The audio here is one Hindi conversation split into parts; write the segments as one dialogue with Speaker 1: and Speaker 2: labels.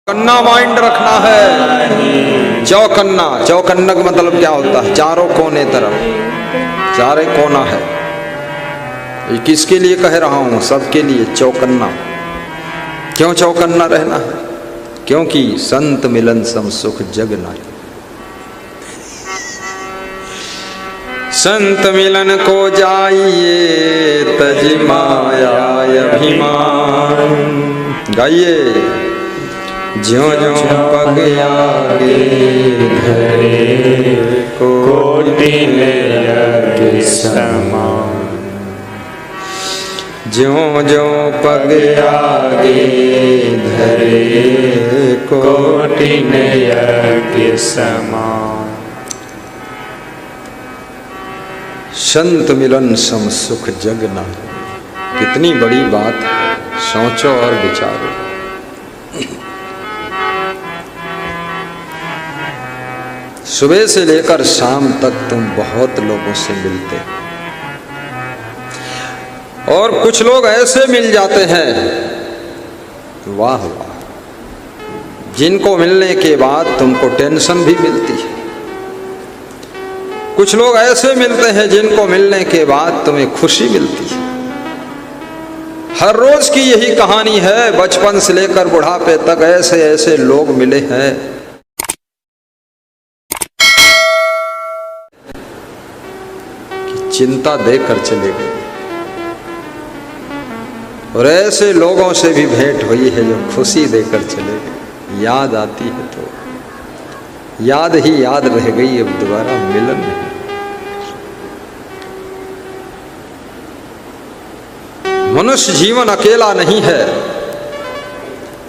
Speaker 1: चौकन्ना माइंड रखना है। चौकन्ना, चौकन्ना का मतलब क्या होता है? चारों कोने तरफ, चारे कोना है। ये किसके लिए कह रहा हूं? सबके लिए चौकन्ना। क्यों चौकन्ना रहना है? क्योंकि संत मिलन सम सुख जग नाहि। संत मिलन को जाइए तज माया अभिमान। गाइए। ज्यों ज्यों पग आगे धरे कोटि यज्ञ समान। ज्यों ज्यों पग आगे धरे कोटि यज्ञ समान। संत मिलन सम सुख जग नाहि। कितनी बड़ी बात है, सोचो और विचारो। सुबह से लेकर शाम तक तुम बहुत लोगों से मिलते हो, और कुछ लोग ऐसे मिल जाते हैं, वाह वाह, जिनको मिलने के बाद तुमको टेंशन भी मिलती है। कुछ लोग ऐसे मिलते हैं जिनको मिलने के बाद तुम्हें खुशी मिलती है। हर रोज की यही कहानी है। बचपन से लेकर बुढ़ापे तक ऐसे ऐसे लोग मिले हैं कि चिंता देकर चले गए, और ऐसे लोगों से भी भेंट हुई है जो खुशी देकर चले गए। याद आती है तो याद ही याद रह गई, अब दोबारा मिलन नहीं। मनुष्य जीवन अकेला नहीं है।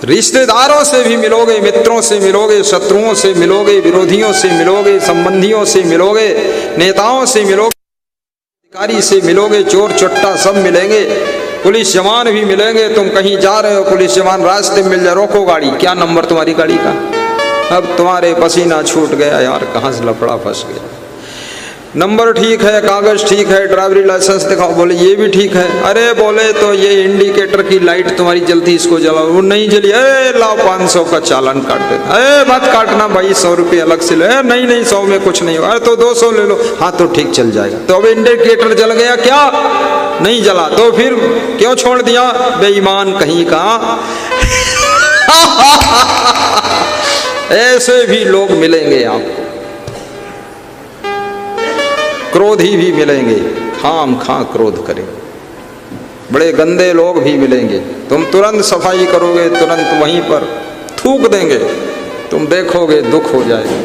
Speaker 1: रिश्तेदारों से भी मिलोगे, मित्रों से मिलोगे, शत्रुओं से मिलोगे, विरोधियों से मिलोगे, संबंधियों से मिलोगे, नेताओं से मिलोगे, अधिकारी से मिलोगे, चोर चट्टा सब मिलेंगे, पुलिस जवान भी मिलेंगे। तुम कहीं जा रहे हो, पुलिस जवान रास्ते में मिल जाए, रोको गाड़ी, क्या नंबर तुम्हारी गाड़ी का? अब तुम्हारे पसीना छूट गया, यार कहाँ से लफड़ा फंस गया। नंबर ठीक है, कागज ठीक है, ड्राइवरी लाइसेंस दिखाओ, बोले ये भी ठीक है। अरे बोले तो ये इंडिकेटर की लाइट तुम्हारी जलती, इसको जलाओ, वो नहीं जली। अरे लाओ 500 का चालान काट देना। अरे मत काटना भाई, 100 रुपये अलग से ले। नहीं नहीं 100 में कुछ नहीं होगा। अरे तो 200 ले लो। हाँ तो ठीक, चल जाएगा। तो अब इंडिकेटर जल गया क्या? नहीं जला, तो फिर क्यों छोड़ दिया? बेईमान कहीं का। ऐसे भी लोग मिलेंगे आपको। क्रोधी भी मिलेंगे, खाम खा क्रोध करेंगे। बड़े गंदे लोग भी मिलेंगे, तुम तुरंत सफाई करोगे, तुरंत वहीं पर थूक देंगे, तुम देखोगे दुख हो जाएगा।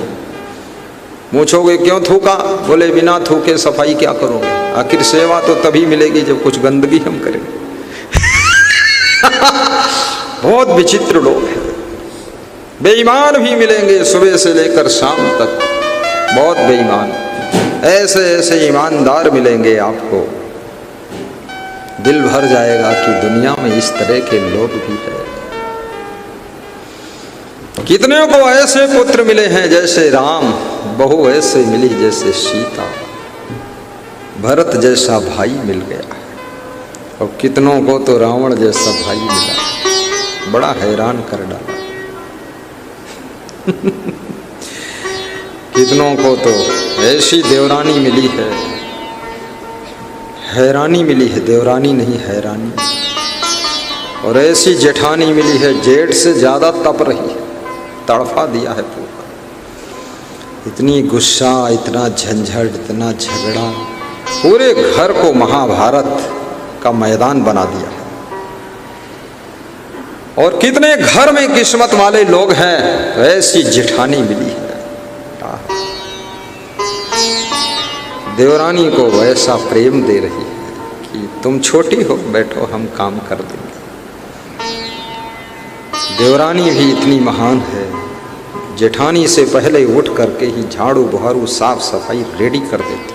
Speaker 1: पूछोगे क्यों थूका? बोले बिना थूके सफाई क्या करोगे? आखिर सेवा तो तभी मिलेगी जब कुछ गंदगी हम करेंगे। बहुत विचित्र लोग हैं। बेईमान भी मिलेंगे सुबह से लेकर शाम तक, बहुत बेईमान। ऐसे ऐसे ईमानदार मिलेंगे आपको, दिल भर जाएगा कि दुनिया में इस तरह के लोग भी हैं। कितने को ऐसे पुत्र मिले हैं जैसे राम, बहू ऐसे मिली जैसे सीता, भरत जैसा भाई मिल गया, और कितनों को तो रावण जैसा भाई मिला, बड़ा हैरान कर डाला। कितनों को तो ऐसी देवरानी मिली है, हैरानी मिली है, देवरानी नहीं हैरानी, और ऐसी जेठानी मिली है जेठ से ज्यादा तप रही है, तड़फा दिया है पूरा। इतनी गुस्सा, इतना झंझट, इतना झगड़ा, पूरे घर को महाभारत का मैदान बना दिया है। और कितने घर में किस्मत वाले लोग हैं, ऐसी जेठानी मिली है। देवरानी को वैसा प्रेम दे रही है कि तुम छोटी हो, बैठो हम काम कर देंगे। देवरानी भी इतनी महान है, जेठानी से पहले उठ करके ही झाड़ू बहारू साफ सफाई रेडी कर देती।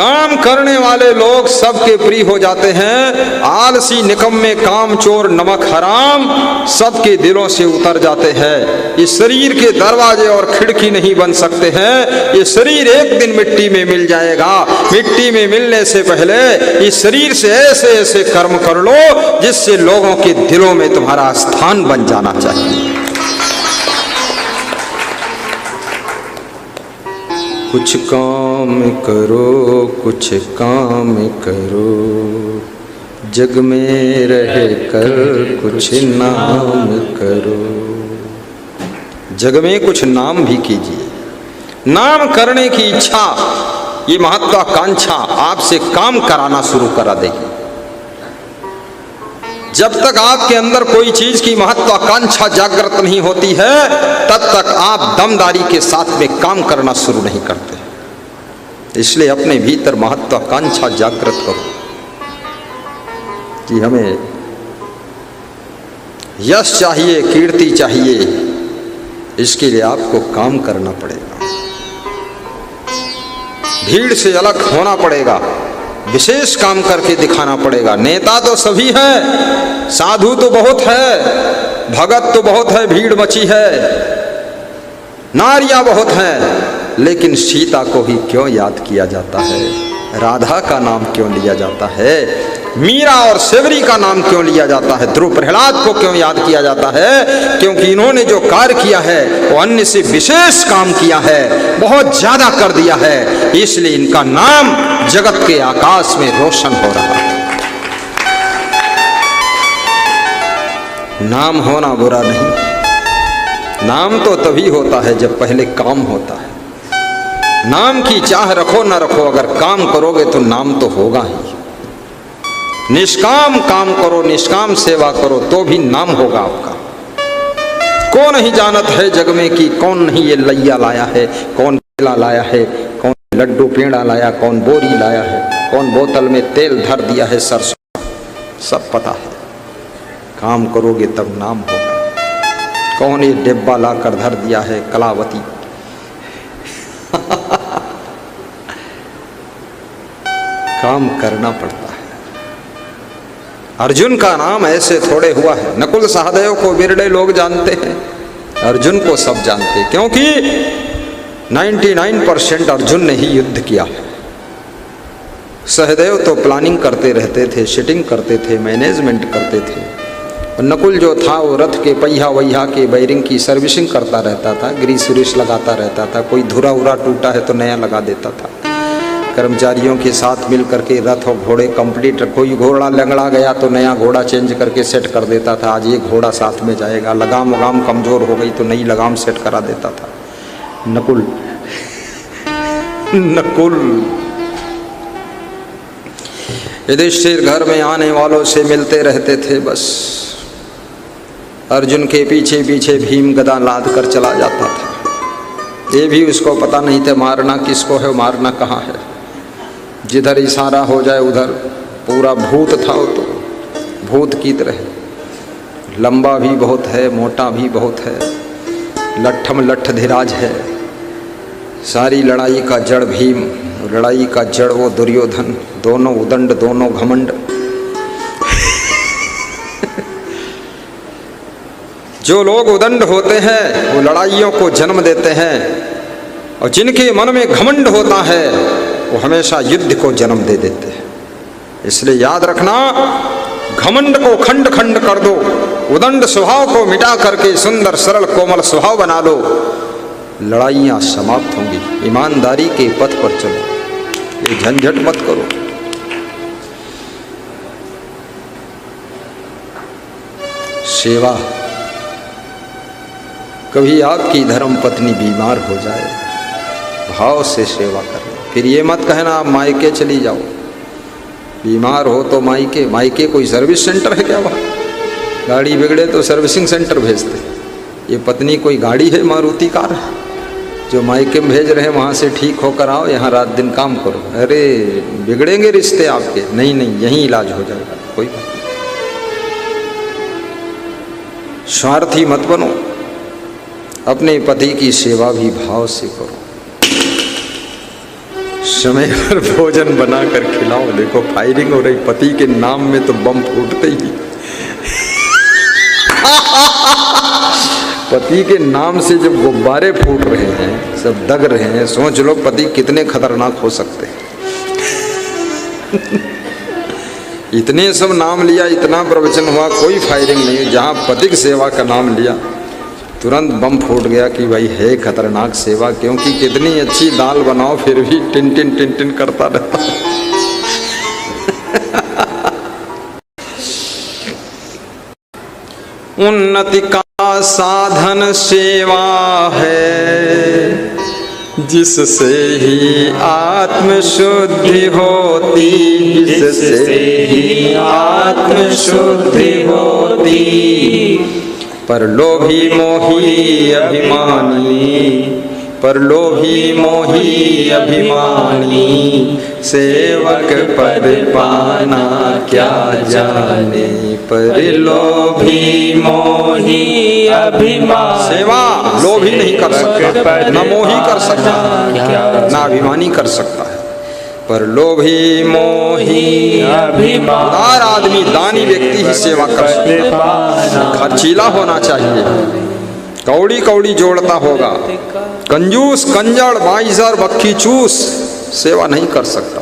Speaker 1: काम करने वाले लोग सबके प्रिय हो जाते हैं। आलसी, निकम्मे, काम चोर, नमक हराम सबके दिलों से उतर जाते हैं। इस शरीर के दरवाजे और खिड़की नहीं बन सकते हैं। ये शरीर एक दिन मिट्टी में मिल जाएगा। मिट्टी में मिलने से पहले इस शरीर से ऐसे ऐसे कर्म कर लो जिससे लोगों के दिलों में तुम्हारा स्थान बन जाना चाहिए। कुछ काम करो, कुछ काम करो, जग में रह कर कुछ नाम करो। जग में कुछ नाम भी कीजिए। नाम करने की इच्छा, ये महत्वाकांक्षा आपसे काम कराना शुरू करा देगी। जब तक आपके अंदर कोई चीज की महत्वाकांक्षा जागृत नहीं होती है, तब तक आप दमदारी के साथ में काम करना शुरू नहीं करते। इसलिए अपने भीतर महत्वाकांक्षा जागृत करो कि हमें यश चाहिए, कीर्ति चाहिए। इसके लिए आपको काम करना पड़ेगा, भीड़ से अलग होना पड़ेगा, विशेष काम करके दिखाना पड़ेगा। नेता तो सभी है, साधु तो बहुत है, भगत तो बहुत है, भीड़ मची है, नारियां बहुत हैं, लेकिन सीता को ही क्यों याद किया जाता है? राधा का नाम क्यों लिया जाता है? मीरा और सेवरी का नाम क्यों लिया जाता है? ध्रुव प्रहलाद को क्यों याद किया जाता है? क्योंकि इन्होंने जो कार्य किया है वो अन्य से विशेष काम किया है, बहुत ज्यादा कर दिया है। इसलिए इनका नाम जगत के आकाश में रोशन हो रहा है। नाम होना बुरा नहीं, नाम तो तभी होता है जब पहले काम होता है। नाम की चाह रखो ना रखो, अगर काम करोगे तो नाम तो होगा ही। निष्काम काम करो, निष्काम सेवा करो तो भी नाम होगा आपका। कौन नहीं जानत है जग में कि कौन नहीं ये लैया लाया है, कौन केला लाया है, कौन लड्डू पेड़ा लाया, कौन बोरी लाया है, कौन बोतल में तेल धर दिया है सरसों, सब पता है। काम करोगे तब नाम होगा। कौन ये डिब्बा लाकर धर दिया है कलावती काम करना पड़ता है। अर्जुन का नाम ऐसे थोड़े हुआ है। नकुल सहदेव को बिरले लोग जानते हैं, अर्जुन को सब जानते हैं, क्योंकि 99% अर्जुन ने ही युद्ध किया है। सहदेव तो प्लानिंग करते रहते थे, सिटिंग करते थे, मैनेजमेंट करते थे। और नकुल जो था वो रथ के पहिया वहिया के बैरिंग की सर्विसिंग करता रहता था, ग्रीस व्रीस लगाता रहता था। कोई धुरा उरा टूटा है तो नया लगा देता था। कर्मचारियों के साथ मिल करके रथ और घोड़े कंप्लीट, कोई घोड़ा लंगड़ा गया तो नया घोड़ा चेंज करके सेट कर देता था। आज ये घोड़ा साथ में जाएगा, लगाम वगाम कमजोर हो गई तो नई लगाम सेट करा देता था नकुल। नकुल युधिष्ठिर घर में आने वालों से मिलते रहते थे। बस अर्जुन के पीछे पीछे भीम गदा लाद कर चला जाता था। ये भी उसको पता नहीं था मारना किसको है, मारना कहाँ है। जिधर इशारा हो जाए उधर पूरा भूत था वो, तो भूत की तरह लंबा भी बहुत है, मोटा भी बहुत है, लट्ठम लट्ठ धीराज है। सारी लड़ाई का जड़ भीम, लड़ाई का जड़ वो दुर्योधन। दोनों उदंड, दोनों घमंड। जो लोग उदंड होते हैं वो लड़ाइयों को जन्म देते हैं, और जिनके मन में घमंड होता है वो हमेशा युद्ध को जन्म दे देते हैं। इसलिए याद रखना, घमंड को खंड खंड कर दो, उदंड स्वभाव को मिटा करके सुंदर सरल कोमल स्वभाव बना लो, लड़ाइयाँ समाप्त होंगी। ईमानदारी के पथ पर चलो, ये झंझट मत करो। सेवा, कभी आपकी धर्म पत्नी बीमार हो जाए, भाव से सेवा करना। फिर ये मत कहना आप मायके चली जाओ, बीमार हो तो मायके। मायके कोई सर्विस सेंटर है क्या? वहाँ गाड़ी बिगड़े तो सर्विसिंग सेंटर भेजते। ये पत्नी कोई गाड़ी है, मारुति कार है जो मायके में भेज रहे हैं, वहाँ से ठीक होकर आओ, यहाँ रात दिन काम करो। अरे बिगड़ेंगे रिश्ते आपके। नहीं नहीं, यहीं इलाज हो जाएगा। कोई स्वार्थी मत बनो, अपने पति की सेवा भी भाव से करो। समय पर भोजन बनाकर खिलाओ। देखो फायरिंग हो रही, पति के नाम में तो बम फूटते ही। पति के नाम से जब गुब्बारे फूट रहे हैं, सब दग रहे हैं, सोच लो पति कितने खतरनाक हो सकते हैं। इतने सब नाम लिया, इतना प्रवचन हुआ, कोई फायरिंग नहीं। जहाँ पति की सेवा का नाम लिया तुरंत बम फूट गया कि भाई है खतरनाक सेवा, क्योंकि कितनी अच्छी दाल बनाओ फिर भी टिन टिन टिन टिन करता रहता। उन्नति का साधन सेवा है, जिससे ही आत्म शुद्धि होती, जिससे ही आत्म शुद्धि होती। पर लोभी मोही अभिमानी, पर लोभी मोही अभिमानी, सेवक पद पाना क्या जाने। पर लोभी मोही अभिमानी, सेवा लोभी नहीं कर सकता, न मोही कर सकता, न अभिमानी कर सकता है। पर लोभी मोही अभिमानी, दार आदमी, दानी व्यक्ति ही सेवा कर सकता। खर्चीला होना चाहिए, कौड़ी कौड़ी जोड़ता होगा। कंजूस, कंजड़, बाईसर, बक्खी चूस सेवा नहीं कर सकता।